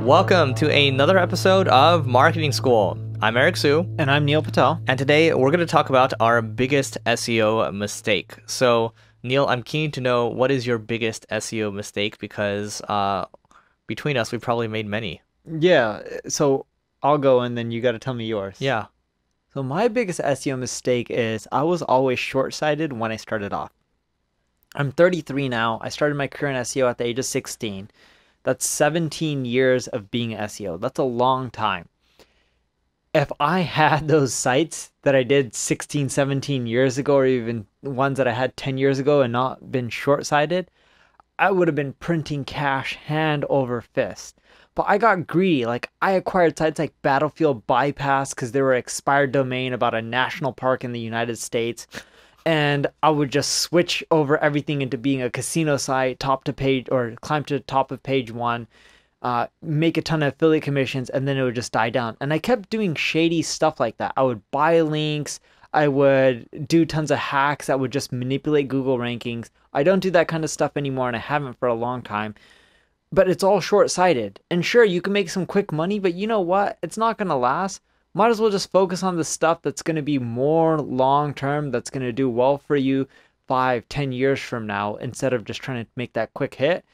Welcome to another episode of Marketing School. I'm Eric Su. And I'm Neil Patel. And today we're going to talk about our biggest SEO mistake. So, Neil, I'm keen to know, what is your biggest SEO mistake? Because between us, we've probably made many. Yeah, so I'll go and then you got to tell me yours. Yeah. So my biggest SEO mistake is I was always short-sighted when I started off. I'm 33 now. I started my career in SEO at the age of 16. That's 17 years of being SEO. That's a long time. If I had those sites that I did 16, 17 years ago, or even ones that I had 10 years ago and not been short-sighted, I would have been printing cash hand over fist. But I got greedy. Like, I acquired sites like Battlefield Bypass because they were expired domain about a national park in the United States. And I would just switch over everything into being a casino site, top to page, or climb to the top of page one, make a ton of affiliate commissions, and then it would just die down. And I kept doing shady stuff like that. I would buy links. I would do tons of hacks that would just manipulate Google rankings. I don't do that kind of stuff anymore, and I haven't for a long time. But it's all short-sighted. And sure, you can make some quick money, but you know what? It's not going to last. Might as well just focus on the stuff that's going to be more long-term, that's going to do well for you 5-10 years from now, instead of just trying to make that quick hit.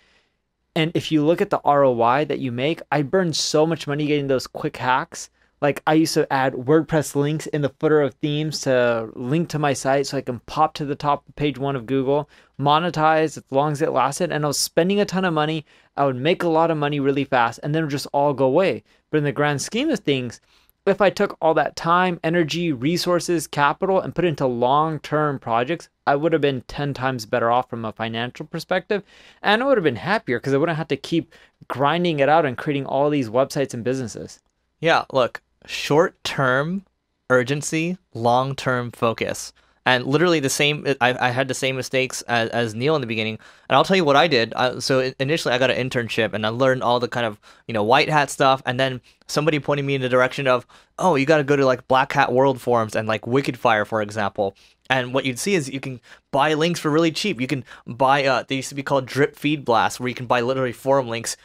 And if you look at the ROI that you make, I burned so much money getting those quick hacks. Like, I used to add WordPress links in the footer of themes to link to my site so I can pop to the top of page one of Google, monetize as long as it lasted, and I was spending a ton of money. I would make a lot of money really fast, and then it would just all go away. But in the grand scheme of things, if I took all that time, energy, resources, capital, and put it into long-term projects, I would have been 10 times better off from a financial perspective, and I would have been happier because I wouldn't have to keep grinding it out and creating all these websites and businesses. Yeah, look, short-term urgency, long-term focus. And literally the same, I had the same mistakes as Neil in the beginning. And I'll tell you what I did. So initially I got an internship and I learned all the kind of, white hat stuff. And then somebody pointed me in the direction of, oh, you got to go to like Black Hat World forums and like Wicked Fire, for example. And what you'd see is you can buy links for really cheap. You can buy, they used to be called drip feed blasts, where you can buy literally forum links,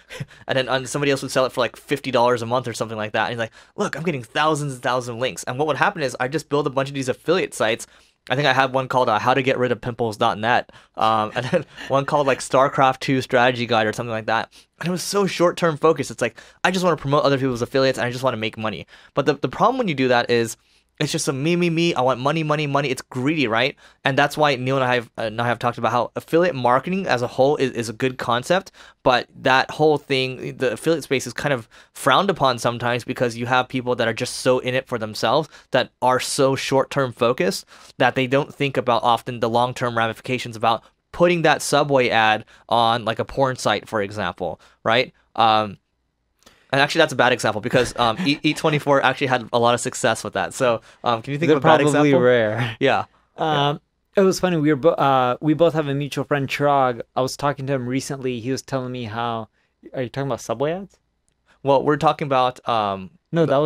and then somebody else would sell it for like $50 a month or something like that. And he's like, look, I'm getting thousands and thousands of links. And what would happen is I just build a bunch of these affiliate sites. I think I had one called how to get rid of pimples.net, and then one called like StarCraft 2 strategy guide or something like that. And it was so short-term focused. It's like, I just want to promote other people's affiliates and I just want to make money. But the problem when you do that is, it's just a me. I want money. It's greedy, right? And that's why Neil and I have talked about how affiliate marketing as a whole is a good concept, but that whole thing, the affiliate space, is kind of frowned upon sometimes because you have people that are just so in it for themselves, that are so short-term focused, that they don't think about often the long-term ramifications about putting that Subway ad on like a porn site, for example, right? And actually, that's a bad example because E24 actually had a lot of success with that. So, can you think of a bad example? They're probably rare. Yeah. It was funny. We both have a mutual friend, Chirag. I was talking to him recently. He was telling me how. Are you talking about Subway ads? Well, we're talking about. No, that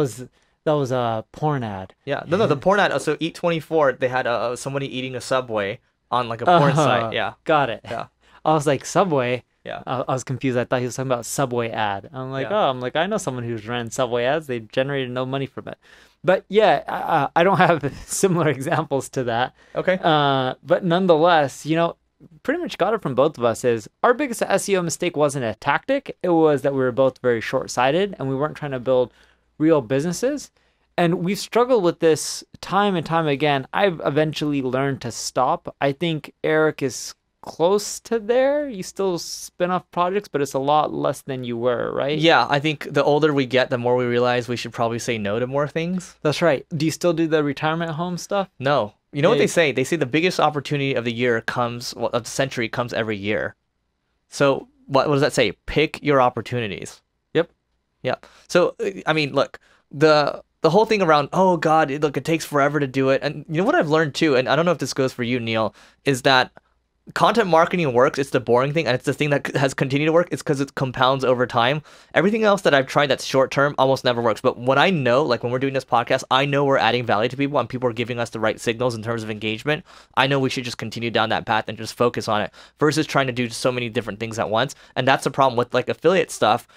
was a porn ad. Yeah. No, the porn ad. So E24, they had somebody eating a Subway on like a porn site. Yeah. Got it. Yeah. I was like, Subway. Yeah. I was confused. I thought he was talking about Subway ad. I'm like, I know someone who's ran Subway ads. They generated no money from it. But yeah, I don't have similar examples to that. Okay. But nonetheless, pretty much got it from both of us is our biggest SEO mistake wasn't a tactic. It was that we were both very short-sighted and we weren't trying to build real businesses. And we've struggled with this time and time again. I've eventually learned to stop. I think Eric is close to there. You still spin off projects, but it's a lot less than you were, right? Yeah, I think the older we get, the more we realize we should probably say no to more things. That's right. Do you still do the retirement home stuff? No. You know what they say? They say the biggest opportunity of the year of the century comes every year. So what does that say? Pick your opportunities. Yep. Yep. So, I mean, look, the whole thing around, oh God, look, it takes forever to do it. And you know what I've learned too, and I don't know if this goes for you, Neil, is that content marketing works. It's the boring thing, and it's the thing that has continued to work. It's because it compounds over time. Everything else that I've tried that's short term almost never works. But when I know, like when we're doing this podcast, I know we're adding value to people and people are giving us the right signals in terms of engagement. I know we should just continue down that path and just focus on it versus trying to do so many different things at once. And that's the problem with like affiliate stuff.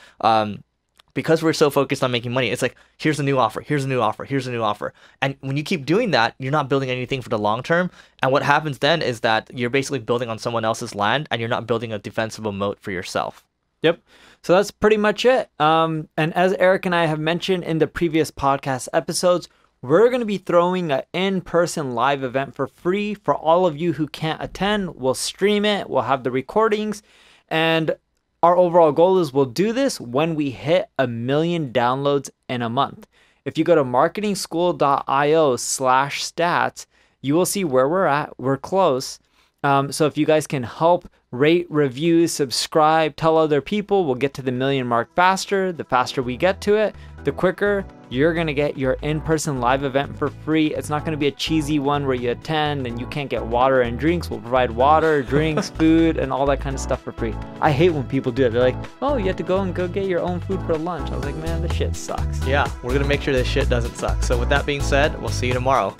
because we're so focused on making money, it's like, here's a new offer, here's a new offer, here's a new offer. And when you keep doing that, you're not building anything for the long term. And what happens then is that you're basically building on someone else's land and you're not building a defensible moat for yourself. Yep. So that's pretty much it. And as Eric and I have mentioned in the previous podcast episodes, we're going to be throwing an in-person live event for free for all of you who can't attend. We'll stream it. We'll have the recordings. And our overall goal is we'll do this when we hit 1 million downloads in a month. If you go to marketingschool.io/stats, you will see where we're at. We're close. So if you guys can help rate, review, subscribe, tell other people, we'll get to the 1 million mark faster. The faster we get to it, the quicker you're going to get your in-person live event for free. It's not going to be a cheesy one where you attend and you can't get water and drinks. We'll provide water, drinks, food, and all that kind of stuff for free. I hate when people do it. They're like, oh, you have to go get your own food for lunch. I was like, man, this shit sucks. Yeah, we're going to make sure this shit doesn't suck. So with that being said, we'll see you tomorrow.